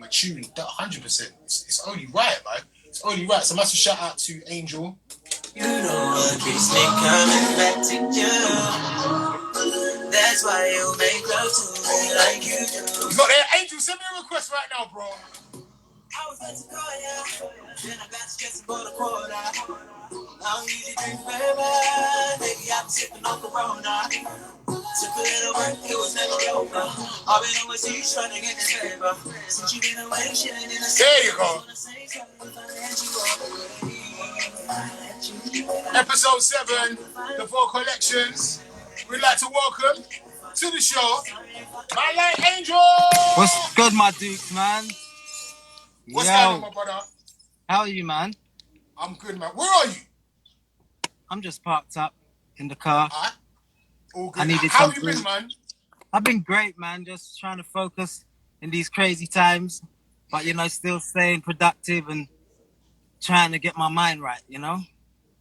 a tune. 100%. It's only right, man. It's only right. So massive shout out to Angel. You know what keeps me coming back to you. That's why you make love to me like you do. You got there, Angel. Send me a request right now, bro. I was about to call ya, then I got stressed about the quarter. I don't need to drink forever, baby, I'm sipping on Corona. Took a little work, it was never over. I've been overseas trying to get this favor. Since you been away, shit ain't in the same. There you go. Episode 7, the 4 collections. We'd like to welcome to the show, my light Angel. What's good, my dukes, man? What's going on, my brother? How are you, man? I'm good, man. Where are you? I'm just parked up in the car. Alright. All good. I needed How some you been, food. man? I've been great, man. Just trying to focus in these crazy times, but, you know, still staying productive and trying to get my mind right, you know?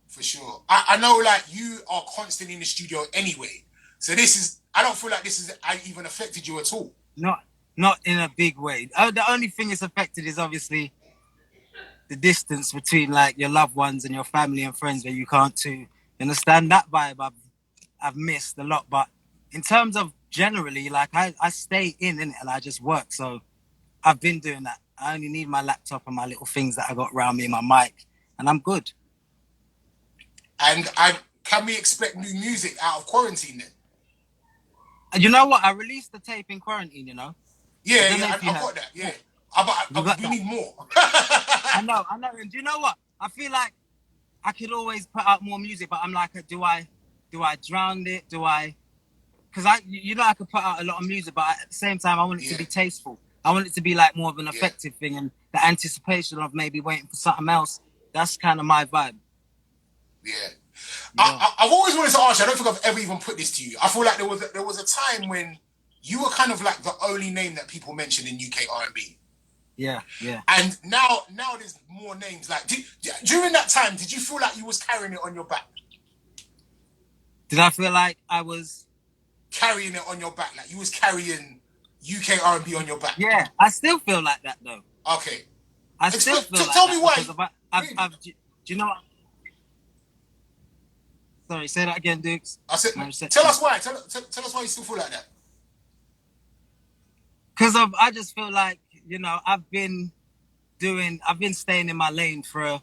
For sure. I know, like, you are constantly in the studio anyway. So I don't feel like this has even affected you at all. Not in a big way. The only thing it's affected is obviously the distance between, like, your loved ones and your family and friends where you can't you understand? That vibe I've missed a lot. But in terms of generally, like, I stay in it and I just work. So I've been doing that. I only need my laptop and my little things that I got around me, my mic, and I'm good. And can we expect new music out of quarantine then? And you know what? I released the tape in quarantine, you know? Yeah, I got that, yeah. We need more. I know. And do you know what? I feel like I could always put out more music, but I'm like, do I drown it? Because I could put out a lot of music, but at the same time, I want it to be tasteful. I want it to be like more of an effective thing, and the anticipation of maybe waiting for something else. That's kind of my vibe. Yeah. I've always wanted to ask you, I don't think I've ever even put this to you. I feel like there was a time when you were kind of like the only name that people mentioned in UK R&B. Yeah. And now there's more names. Like, during that time, did you feel like you was carrying it on your back? Did I feel like I was carrying it on your back? Like you was carrying UK R&B on your back? Yeah, I still feel like that though. Okay. I still feel like tell that. Me why. Do you know what? Sorry, say that again, Dukes. Tell us why. Tell us why you still feel like that. Because I just feel like, you know, I've been staying in my lane for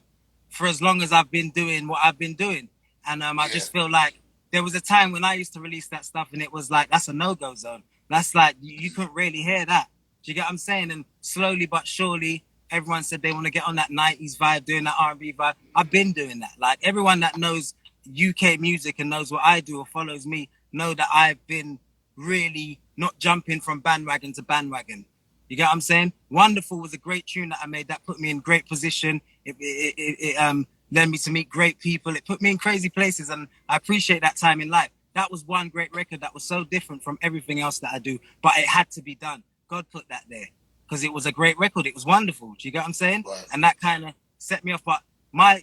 as long as I've been doing what I've been doing. And I just feel like there was a time when I used to release that stuff and it was like, that's a no-go zone. That's like, you couldn't really hear that. Do you get what I'm saying? And slowly but surely, everyone said they want to get on that 90s vibe, doing that R&B vibe. I've been doing that. Like everyone that knows UK music and knows what I do or follows me know that I've been really not jumping from bandwagon to bandwagon. You get what I'm saying? Wonderful was a great tune that I made that put me in great position. It led me to meet great people. It put me in crazy places, and I appreciate that time in life. That was one great record that was so different from everything else that I do, but it had to be done. God put that there because it was a great record. It was wonderful. Do you get what I'm saying? Right. And that kind of set me off. But my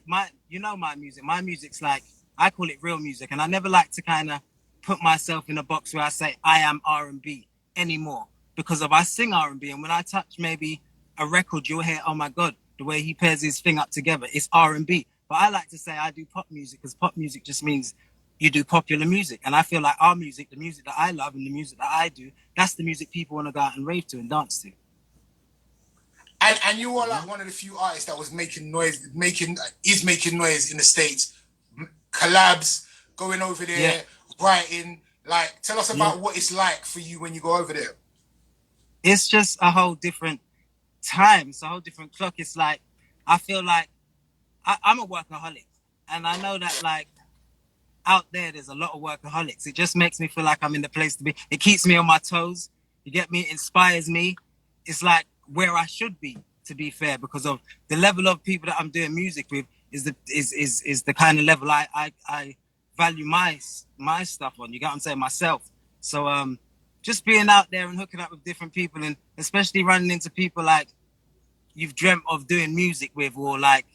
music's like, I call it real music, and I never like to kind of put myself in a box where I say I am R&B anymore, because if I sing R&B and when I touch maybe a record, you'll hear, oh my God, the way he pairs his thing up together, it's R&B. But I like to say I do pop music because pop music just means you do popular music. And I feel like our music, the music that I love and the music that I do, that's the music people want to go out and rave to and dance to. And you are like one of the few artists that was making noise in the States. Collabs, going over there, writing. Like, tell us about what it's like for you when you go over there. It's just a whole different time. It's a whole different clock. It's like, I feel like I'm a workaholic. And I know that, like, out there's a lot of workaholics. It just makes me feel like I'm in the place to be. It keeps me on my toes. You get me? It inspires me. It's like where I should be, to be fair, because of the level of people that I'm doing music with is the kind of level I value my stuff on. You get what I'm saying? Myself. So just being out there and hooking up with different people, and especially running into people like you've dreamt of doing music with, or like,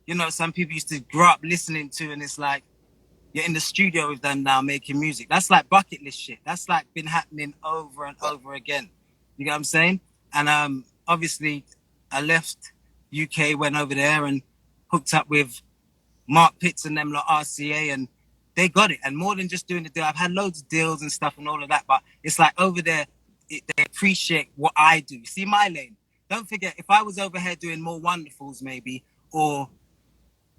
you know, some people used to grow up listening to, and it's like you're in the studio with them now making music. That's like bucket list shit. That's like been happening over and over again. You get what I'm saying? And obviously I left UK, went over there and hooked up with Mark Pitts and them, like RCA, and they got it. And more than just doing the deal, I've had loads of deals and stuff and all of that, but it's like over there, they appreciate what I do. See my lane. Don't forget, if I was over here doing more Wonderfuls maybe, or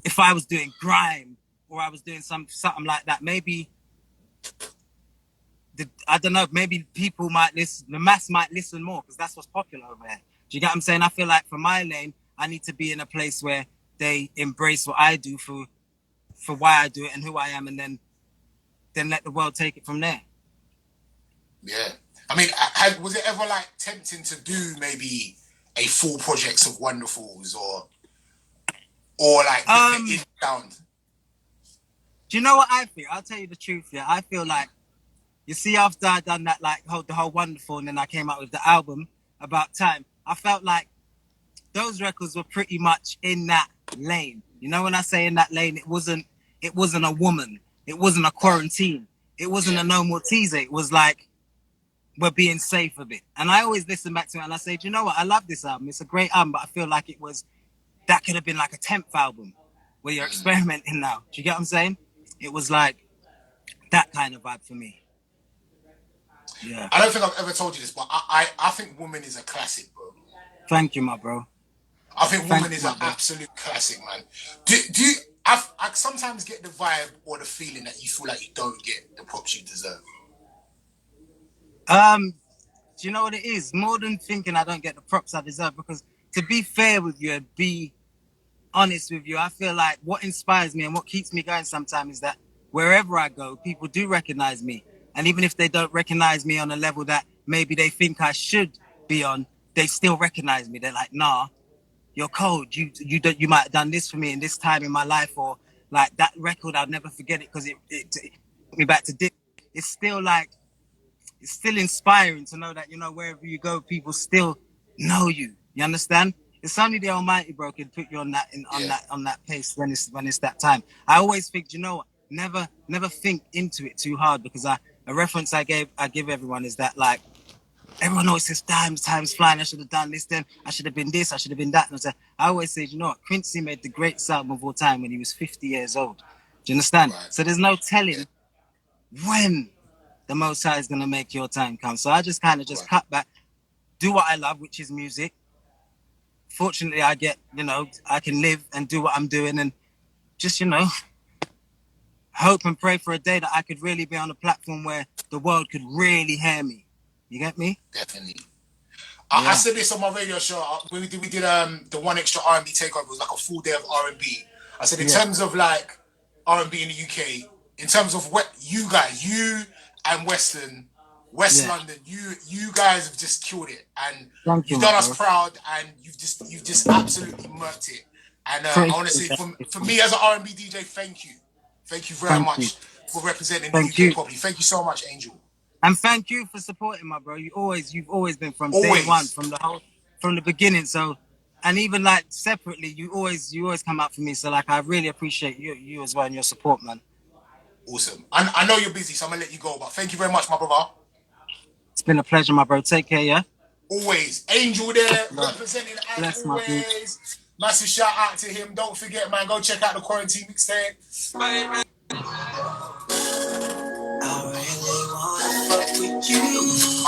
if I was doing grime, or I was doing something like that, maybe I don't know, maybe people might listen, the mass might listen more because that's what's popular over here. Do you get what I'm saying? I feel like for my lane, I need to be in a place where they embrace what I do for why I do it and who I am, and then let the world take it from there. Yeah. I mean, was it ever like tempting to do maybe a full projects of Wonderfuls or like the sound? Do you know what I feel? I'll tell you the truth. Yeah, I feel like, you see, after I done that, like the whole Wonderful, and then I came out with the album About Time, I felt like those records were pretty much in that lane. You know, when I say in that lane, it wasn't a woman, it wasn't a quarantine, it wasn't a no more teaser. It was like, we're being safe a bit. And I always listen back to it and I say, do you know what? I love this album. It's a great album, but I feel like that could have been like a 10th album where you're experimenting now. Do you get what I'm saying? It was like that kind of vibe for me. Yeah. I don't think I've ever told you this, but I think Woman is a classic, bro. Thank you, my bro. I think Woman is an absolute classic, man. Do you? I sometimes get the vibe or the feeling that you feel like you don't get the props you deserve. Do you know what it is? More than thinking I don't get the props I deserve, because to be fair with you and be honest with you, I feel like what inspires me and what keeps me going sometimes is that wherever I go, people do recognize me. And even if they don't recognize me on a level that maybe they think I should be on, they still recognize me. They're like, nah, you're cold. You might have done this for me in this time in my life, or like that record, I'll never forget it because it took me back to dip. It's still like, it's still inspiring to know that, you know, wherever you go, people still know you. You understand? It's only the Almighty, bro, can put you on that on that pace when it's that time. I always think, you know what? Never think into it too hard, because a reference I give everyone is that, like, everyone always says time's flying. I should have done this then. I should have been this. I should have been that. And I always say, you know what? Quincy made the greatest album of all time when he was 50 years old. Do you understand? Right. So there's no telling when the Most High is going to make your time come. So I just kind of cut back, do what I love, which is music. Fortunately, I get, you know, I can live and do what I'm doing, and just, you know, hope and pray for a day that I could really be on a platform where the world could really hear me. You get me? Definitely. I said this on my radio show. We did the One Extra R&B takeover. It was like a full day of R&B. I said in terms of like R&B in the UK, in terms of what you guys, you and West London, you guys have just killed it, and you've done us proud, and you've just absolutely murked it. And I want to say, for me as an R&B DJ, thank you very much for representing the UK properly. Thank you so much, Angel. And thank you for supporting, my bro. You've always been from day one, from the beginning. So, and even like separately, you always come out for me. So like, I really appreciate you as well and your support, man. Awesome. I know you're busy, so I'm gonna let you go, but thank you very much, my brother. It's been a pleasure, my bro. Take care, yeah? Always. Angel there, representing as always. Massive shout out to him. Don't forget, man, go check out the Quarantine Mixtape. My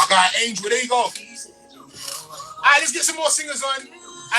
guy Angel, there you go. Alright, let's get some more singers on.